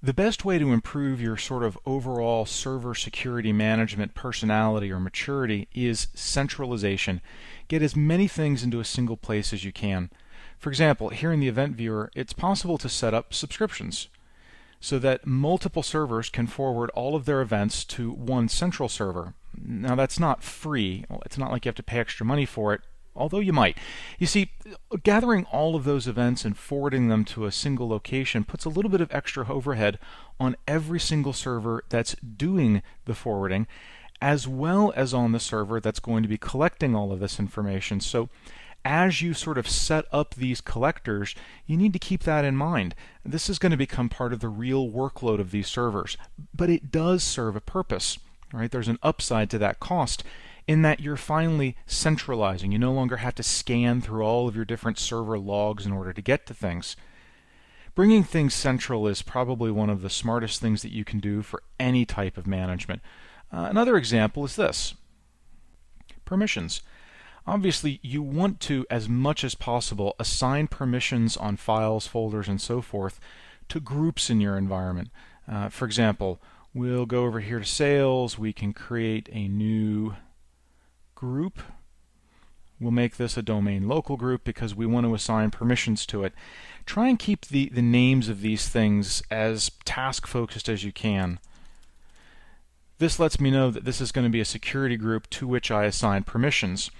The best way to improve your sort of overall server security management personality or maturity is centralization. Get as many things into a single place as you can. For example, here in the event viewer, it's possible to set up subscriptions so that multiple servers can forward all of their events to one central server. Now that's not free. It's not like you have to pay extra money for it, although you might. You see, gathering all of those events and forwarding them to a single location puts a little bit of extra overhead on every single server that's doing the forwarding, as well as on the server that's going to be collecting all of this information. So as you sort of set up these collectors, you need to keep that in mind. This is going to become part of the real workload of these servers, but it does serve a purpose. Right? There's an upside to that cost in that you're finally centralizing. You no longer have to scan through all of your different server logs in order to get to things. Bringing things central is probably one of the smartest things that you can do for any type of management. Another example is this: permissions. Obviously, you want to, as much as possible, assign permissions on files, folders, and so forth to groups in your environment. For example, we'll go over here to sales. We can create a new group. We'll make this a domain local group because we want to assign permissions to it. Try and keep the names of these things as task focused as you can. This lets me know that this is going to be a security group to which I assign permissions.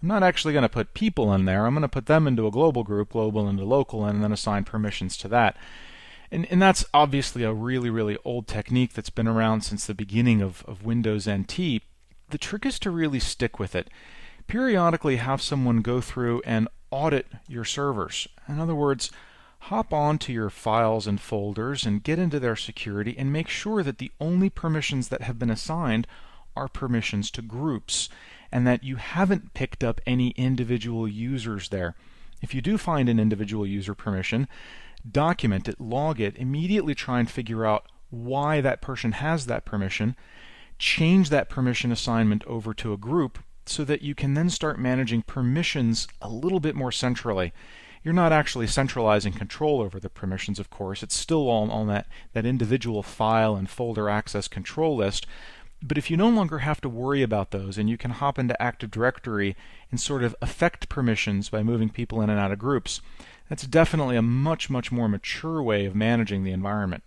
I'm not actually going to put people in there. I'm going to put them into a global group, global into local, and then assign permissions to that. And that's obviously a really, really old technique that's been around since the beginning of Windows NT. The trick is to really stick with it. Periodically have someone go through and audit your servers. In other words, hop onto your files and folders and get into their security and make sure that the only permissions that have been assigned are permissions to groups, and that you haven't picked up any individual users there. If you do find an individual user permission, document it, log it, immediately try and figure out why that person has that permission, change that permission assignment over to a group so that you can then start managing permissions a little bit more centrally. You're not actually centralizing control over the permissions, of course. It's still all on that individual file and folder access control list. But if you no longer have to worry about those and you can hop into Active Directory and sort of affect permissions by moving people in and out of groups, that's definitely a much, much more mature way of managing the environment.